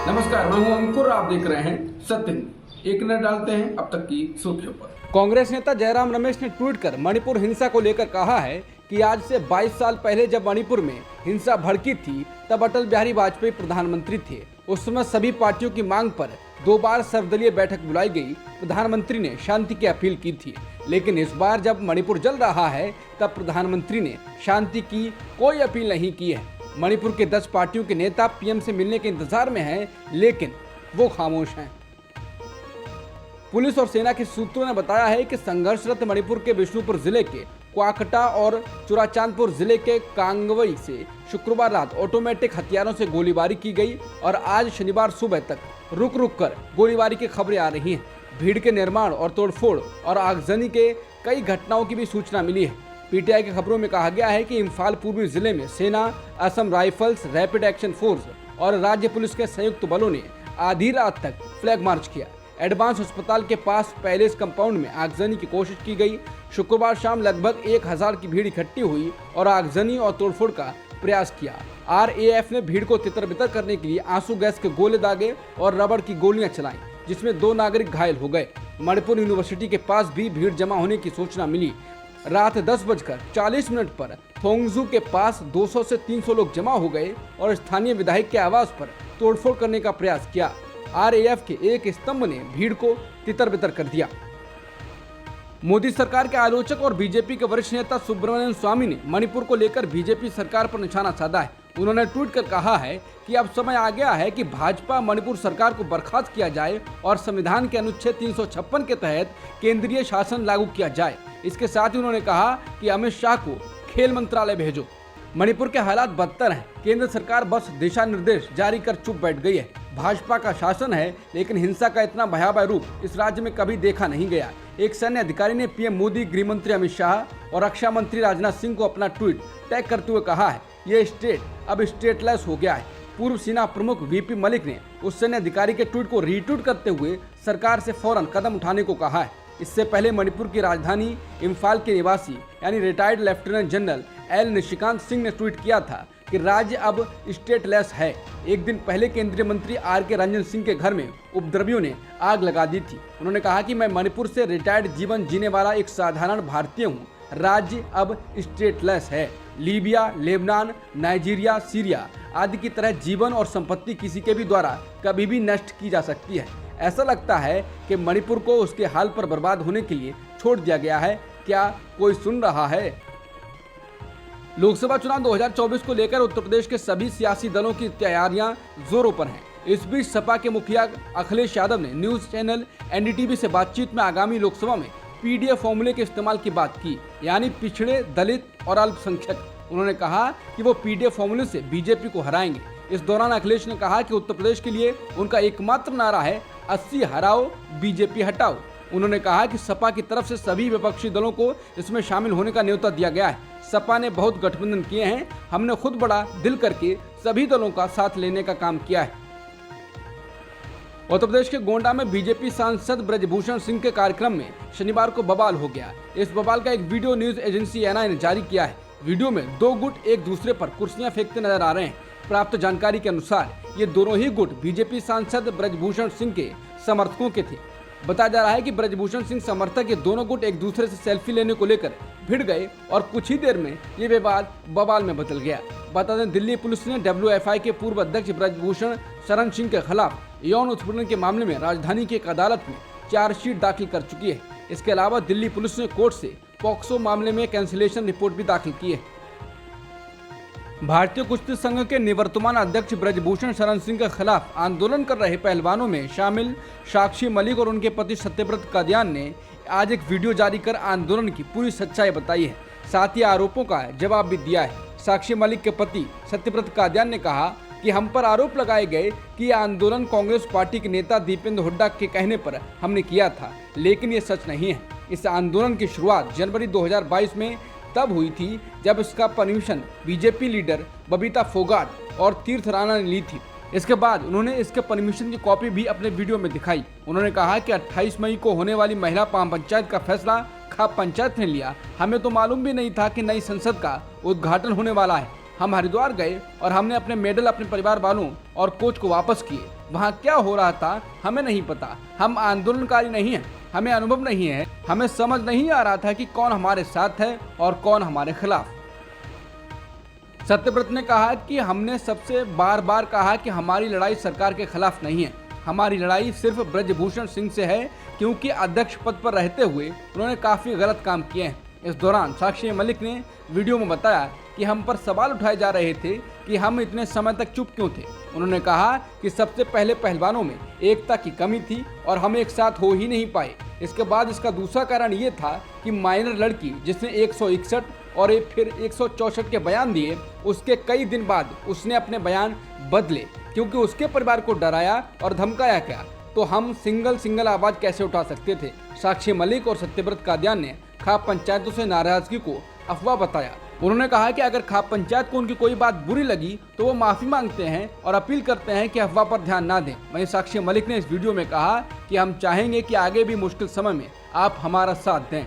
नमस्कार, मैं हूं अंकुर। आप देख रहे हैं सत्य न्यूज़। एक नजर डालते हैं अब तक की सुर्खियों पर। कांग्रेस नेता जयराम रमेश ने ट्वीट कर मणिपुर हिंसा को लेकर कहा है कि आज से 22 साल पहले जब मणिपुर में हिंसा भड़की थी तब अटल बिहारी वाजपेयी प्रधानमंत्री थे। उस समय सभी पार्टियों की मांग पर 2 बार सर्वदलीय बैठक बुलाई गई। प्रधानमंत्री ने शांति की अपील की थी, लेकिन इस बार जब मणिपुर जल रहा है तब प्रधानमंत्री ने शांति की कोई अपील नहीं की है। मणिपुर के 10 पार्टियों के नेता पीएम से मिलने के इंतजार में हैं, लेकिन वो खामोश हैं। पुलिस और सेना के सूत्रों ने बताया है कि संघर्षरत मणिपुर के बिष्णुपुर जिले के क्वाकटा और चुराचांदपुर जिले के कांगवई से शुक्रवार रात ऑटोमेटिक हथियारों से गोलीबारी की गई और आज शनिवार सुबह तक रुक रुक कर गोलीबारी की खबरें आ रही हैं। भीड़ के निर्माण और तोड़फोड़ और आगजनी के कई घटनाओं की भी सूचना मिली है। पीटीआई की खबरों में कहा गया है कि इम्फाल पूर्वी जिले में सेना, Assam rifles, rapid action force और राज्य पुलिस के संयुक्त बलों ने आधी रात तक फ्लैग मार्च किया। एडवांस अस्पताल के पास पैलेस कंपाउंड में आगजनी की कोशिश की गई। शुक्रवार शाम लगभग 1000 की भीड़ इकट्ठी हुई और आगजनी और तोड़फोड़ का प्रयास किया। आरएएफ ने भीड़ को तितर-बितर करने के लिए आंसू गैस के गोले दागे और रबड़ की गोलियां चलाई, जिसमें 2 नागरिक घायल हो गए। मणिपुर यूनिवर्सिटी के पास भी भीड़ जमा होने की सूचना मिली। रात 10:40 पर थोंगजू के पास 200 से 300 लोग जमा हो गए और स्थानीय विधायक के आवास पर तोड़फोड़ करने का प्रयास किया। आरएएफ के एक स्तंभ ने भीड़ को तितर-बितर कर दिया। मोदी सरकार के आलोचक और बीजेपी के वरिष्ठ नेता सुब्रमण्यम स्वामी ने मणिपुर को लेकर बीजेपी सरकार पर निशाना साधा है। उन्होंने ट्वीट कर कहा है कि अब समय आ गया है कि भाजपा मणिपुर सरकार को बर्खास्त किया जाए और संविधान के अनुच्छेद 356 के तहत केंद्रीय शासन लागू किया जाए। इसके साथ ही उन्होंने कहा कि अमित शाह को खेल मंत्रालय भेजो। मणिपुर के हालात बदतर हैं। केंद्र सरकार बस दिशा निर्देश जारी कर चुप बैठ गई है। भाजपा का शासन है, लेकिन हिंसा का इतना भयावह रूप इस राज्य में कभी देखा नहीं गया। एक सैन्य अधिकारी ने पीएम मोदी, गृह मंत्री अमित शाह और रक्षा मंत्री राजनाथ सिंह को अपना ट्वीट टैग करते हुए कहा है, ये स्टेट अब स्टेटलेस हो गया है। पूर्व सेना प्रमुख वीपी मलिक ने उस सैन्य अधिकारी के ट्वीट को रीट्वीट करते हुए सरकार से फौरन कदम उठाने को कहा है। इससे पहले मणिपुर की राजधानी इम्फाल के निवासी यानी retired lieutenant general L Nishikant Singh ने ट्वीट किया था कि राज्य अब स्टेटलेस है। एक दिन पहले केंद्रीय मंत्री आर.के. रंजन सिंह के घर में उपद्रवियों ने आग लगा दी थी। उन्होंने कहा कि मैं मणिपुर से रिटायर्ड जीवन जीने वाला एक साधारण भारतीय हूँ। राज्य अब स्टेटलेस है। लीबिया, लेबनान, नाइजीरिया, सीरिया आदि की तरह जीवन और संपत्ति किसी के भी द्वारा कभी भी नष्ट की जा सकती है। ऐसा लगता है कि मणिपुर को उसके हाल पर बर्बाद होने के लिए छोड़ दिया गया है। क्या कोई सुन रहा है? लोकसभा चुनाव 2024 को लेकर उत्तर प्रदेश के सभी सियासी दलों की तैयारियां जोरों पर हैं। इस बीच सपा के मुखिया अखिलेश यादव ने न्यूज चैनल एनडीटीवी से बातचीत में आगामी लोकसभा में पीडीएफ फॉर्मूले के इस्तेमाल की बात की, यानी पिछड़े, दलित और अल्पसंख्यक। उन्होंने कहा कि वो पीडीएफ फॉर्मूले से बीजेपी को हराएंगे। इस दौरान अखिलेश ने कहा कि उत्तर प्रदेश के लिए उनका एकमात्र नारा है 80 हराओ, बीजेपी हटाओ। उन्होंने कहा कि सपा की तरफ से सभी विपक्षी दलों को इसमें शामिल होने का न्योता दिया गया है। सपा ने बहुत गठबंधन किए हैं, हमने खुद बड़ा दिल करके सभी दलों का साथ लेने का काम किया है। उत्तर प्रदेश के गोंडा में बीजेपी सांसद ब्रजभूषण सिंह के कार्यक्रम में शनिवार को बवाल हो गया। इस बवाल का एक वीडियो न्यूज एजेंसी एएनआई ने जारी किया है। वीडियो में 2 गुट एक दूसरे पर कुर्सियां फेंकते नजर आ रहे हैं। प्राप्त जानकारी के अनुसार ये दोनों ही गुट बीजेपी सांसद ब्रजभूषण सिंह के समर्थकों के थे। बताया जा रहा है कि ब्रजभूषण सिंह समर्थक ये दोनों गुट एक दूसरे से सेल्फी लेने को लेकर भिड़ गए और कुछ ही देर में ये विवाद बवाल में बदल गया। बता दें, दिल्ली पुलिस ने डब्ल्यूएफआई के पूर्व अध्यक्ष ब्रजभूषण शरण सिंह के खिलाफ यौन उत्पीड़न के मामले में राजधानी की एक अदालत में चार्जशीट दाखिल कर चुकी है। इसके अलावा दिल्ली पुलिस ने कोर्ट से पॉक्सो मामले में कैंसिलेशन रिपोर्ट भी दाखिल की है। भारतीय कुश्ती संघ के निवर्तमान अध्यक्ष ब्रजभूषण शरण सिंह के खिलाफ आंदोलन कर रहे पहलवानों में शामिल साक्षी मलिक और उनके पति सत्यव्रत कादियान ने आज एक वीडियो जारी कर आंदोलन की पूरी सच्चाई बताई है। साथ ही आरोपों का जवाब भी दिया है। साक्षी मलिक के पति सत्यव्रत कादियान ने कहा कि हम पर आरोप लगाए गए कि यह आंदोलन कांग्रेस पार्टी के नेता दीपेंद्र हुड्डा के कहने पर हमने किया था, लेकिन ये सच नहीं है। इस आंदोलन की शुरुआत जनवरी 2022 में तब हुई थी जब इसका permission BJP leader Babita Phogat और तीर्थ राणा ने ली थी। इसके बाद उन्होंने इसके परमिशन की कॉपी भी अपने वीडियो में दिखाई। उन्होंने कहा कि 28 मई को होने वाली महिला पंचायत का फैसला खाप पंचायत ने लिया। हमें तो मालूम भी नहीं था कि नई संसद का उद्घाटन होने वाला है। हम हरिद्वार गए और हमने अपने मेडल अपने परिवार वालों और कोच को वापस किए। वहाँ क्या हो रहा था हमें नहीं पता। हम आंदोलनकारी नहीं हैं, हमें अनुभव नहीं है, हमें समझ नहीं आ रहा था कि कौन हमारे साथ है और कौन हमारे खिलाफ। सत्यव्रत ने कहा कि हमने सबसे बार बार कहा कि हमारी लड़ाई सरकार के खिलाफ नहीं है, हमारी लड़ाई सिर्फ ब्रजभूषण सिंह से है, क्योंकि अध्यक्ष पद पर रहते हुए उन्होंने काफ़ी गलत काम किए हैं। इस दौरान साक्षी मलिक ने वीडियो में बताया कि हम पर सवाल उठाए जा रहे थे कि हम इतने समय तक चुप क्यों थे। उन्होंने कहा कि सबसे पहले पहलवानों में एकता की कमी थी और हम एक साथ हो ही नहीं पाए। इसके बाद इसका दूसरा कारण ये था कि माइनर लड़की जिसने 161 और फिर 164 के बयान दिए, उसके कई दिन बाद उसने अपने बयान बदले, क्योंकि उसके परिवार को डराया और धमकाया गया। तो हम सिंगल आवाज़ कैसे उठा सकते थे। साक्षी मलिक और सत्यव्रत कादियान ने खाप पंचायतों से नाराजगी को अफवाह बताया। उन्होंने कहा कि अगर खाप पंचायत को उनकी कोई बात बुरी लगी तो वो माफ़ी मांगते हैं और अपील करते हैं कि अफवाह पर ध्यान ना दें। वहीं साक्षी मलिक ने इस वीडियो में कहा कि हम चाहेंगे कि आगे भी मुश्किल समय में आप हमारा साथ दें।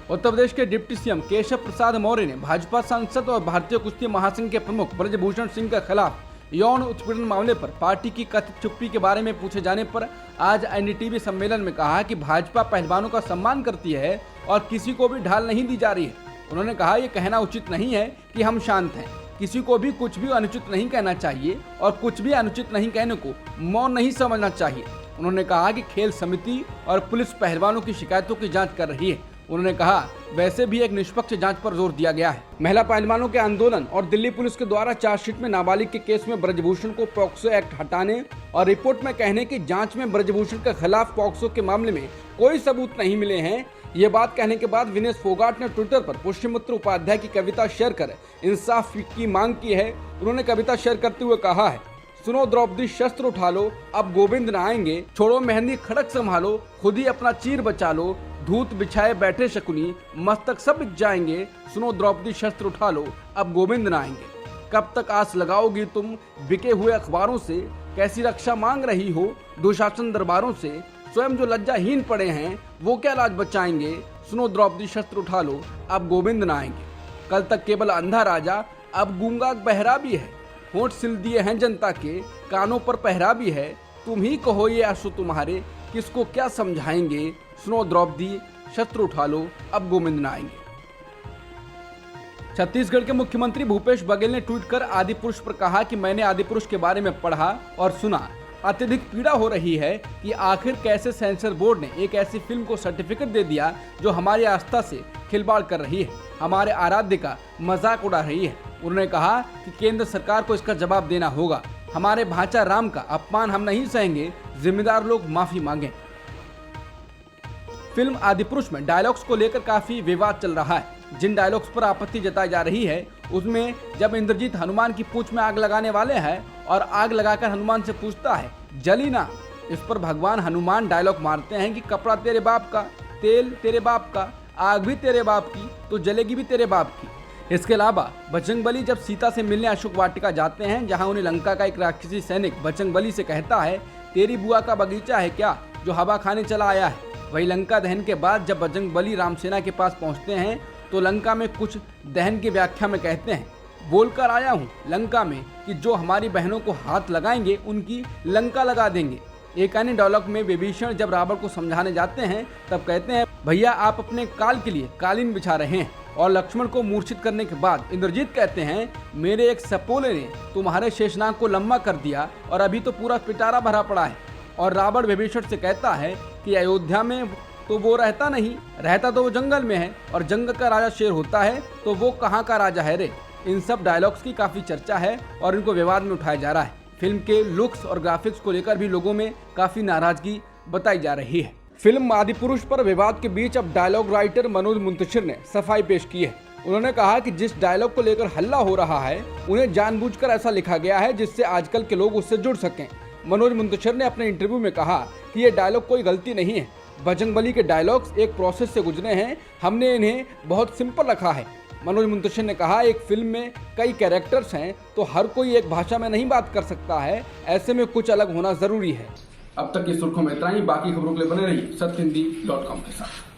उत्तर प्रदेश के डिप्टी सीएम केशव प्रसाद मौर्य ने भाजपा सांसद और भारतीय कुश्ती महासंघ के प्रमुख ब्रजभूषण सिंह के खिलाफ यौन उत्पीड़न मामले पर पार्टी की कथित चुप्पी के बारे में पूछे जाने पर आज एनडीटीवी सम्मेलन में कहा कि भाजपा पहलवानों का सम्मान करती है और किसी को भी ढाल नहीं दी जा रही है। उन्होंने कहा यह कहना उचित नहीं है कि हम शांत हैं, किसी को भी कुछ भी अनुचित नहीं कहना चाहिए और कुछ भी अनुचित नहीं कहने को मौन नहीं समझना चाहिए। उन्होंने कहा कि खेल समिति और पुलिस पहलवानों की शिकायतों की जाँच कर रही है। उन्होंने कहा वैसे भी एक निष्पक्ष जांच पर जोर दिया गया है। महिला पहलवानों के आंदोलन और दिल्ली पुलिस के द्वारा चार्जशीट में नाबालिग के केस में ब्रजभूषण को पॉक्सो एक्ट हटाने और रिपोर्ट में कहने की जांच में ब्रजभूषण के खिलाफ पॉक्सो के मामले में कोई सबूत नहीं मिले हैं। ये बात कहने के बाद विनेश फोगाट ने ट्विटर पर पुष्यमित्र उपाध्याय की कविता शेयर कर इंसाफ की मांग की है। उन्होंने कविता शेयर करते हुए कहा है, सुनो द्रौपदी शस्त्र उठा लो, अब गोविंद न आएंगे, छोड़ो मेहंदी खड़क संभालो, खुद ही अपना चीर बचा लो, धूत बिछाए बैठे शकुनी, मस्तक सब बिक जाएंगे, सुनो द्रौपदी शस्त्र उठा लो, अब गोविंद न आएंगे। कब तक आस लगाओगी तुम बिके हुए अखबारों से, कैसी रक्षा मांग रही हो दुशासन दरबारों से, स्वयं जो लज्जाहीन पड़े हैं वो क्या लाज बचाएंगे, सुनो द्रौपदी शस्त्र उठा लो, अब गोविंद न आएंगे। कल तक केवल अंधा राजा, अब गूंगा बहरा भी है, होंठ सिल दिए हैं जनता के, कानों पर पहरा भी है, तुम ही कहो ये आंसू तुम्हारे, किसको क्या समझाएंगे, सुनो द्रौपदी शस्त्र उठा लो, अब गोविंद न आएंगे। छत्तीसगढ़ के मुख्यमंत्री भूपेश बघेल ने ट्वीट कर आदिपुरुष पर कहा कि मैंने आदिपुरुष के बारे में पढ़ा और सुना, अत्यधिक पीड़ा हो रही है कि आखिर कैसे सेंसर बोर्ड ने एक ऐसी फिल्म को सर्टिफिकेट दे दिया जो हमारी आस्था से खिलवाड़ कर रही है, हमारे आराध्य का मजाक उड़ा रही है। उन्होंने कहा कि केंद्र सरकार को इसका जवाब देना होगा, हमारे भाचा राम का अपमान हम नहीं सहेंगे, जिम्मेदार लोग माफी मांगे। फिल्म आदिपुरुष में डायलॉग्स को लेकर काफी विवाद चल रहा है। जिन डायलॉग्स पर आपत्ति जताई जा रही है उसमें जब इंद्रजीत हनुमान की पूंछ में आग लगाने वाले हैं और आग लगाकर हनुमान से पूछता है जली ना, इस पर भगवान हनुमान डायलॉग मारते हैं कि कपड़ा तेरे बाप का, तेल तेरे बाप का, आग भी तेरे बाप की तो जलेगी भी तेरे बाप की। इसके अलावा बजरंगबली जब सीता से मिलने अशोक वाटिका जाते हैं, जहां उन्हें लंका का एक राक्षसी सैनिक बजरंगबली से कहता है तेरी बुआ का बगीचा है क्या जो हवा खाने चला आया है। वही लंका दहन के बाद जब बजरंगबली रामसेना के पास पहुंचते हैं तो लंका में कुछ दहन की व्याख्या में कहते हैं, बोलकर आया हूँ लंका में कि जो हमारी बहनों को हाथ लगाएंगे उनकी लंका लगा देंगे। एक अन्य डायलॉग में विभीषण जब रावण को समझाने जाते हैं तब कहते हैं भैया आप अपने काल के लिए कालीन बिछा रहे हैं। और लक्ष्मण को मूर्छित करने के बाद इंद्रजीत कहते हैं मेरे एक सपोले ने तुम्हारे शेषनाग को लंबा कर दिया और अभी तो पूरा पिटारा भरा पड़ा है। और रावण विभीषण से कहता है कि अयोध्या में तो वो रहता नहीं, रहता तो वो जंगल में है और जंगल का राजा शेर होता है तो वो कहाँ का राजा है रे। इन सब डायलॉग्स की काफ़ी चर्चा है और इनको विवाद में उठाया जा रहा है। फिल्म के लुक्स और ग्राफिक्स को लेकर भी लोगों में काफ़ी नाराजगी बताई जा रही है। फिल्म आदिपुरुष पर विवाद के बीच अब डायलॉग राइटर मनोज मुंतशिर ने सफाई पेश की है। उन्होंने कहा कि जिस डायलॉग को लेकर हल्ला हो रहा है उन्हें जानबूझकर ऐसा लिखा गया है जिससे आजकल के लोग उससे जुड़ सकें। मनोज मुंतशिर ने अपने इंटरव्यू में कहा कि ये डायलॉग कोई गलती नहीं है, बजरंगबली के डायलॉग्स एक प्रोसेस से गुजरे हैं, हमने इन्हें बहुत सिंपल रखा है। मनोज मुंतशिर ने कहा एक फिल्म में कई कैरेक्टर्स हैं तो हर कोई एक भाषा में नहीं बात कर सकता है, ऐसे में कुछ अलग होना जरूरी है। अब तक की सुर्खियों में इतना ही। बाकी खबरों के लिए बने रहिए सत्यहिंदी.com के साथ।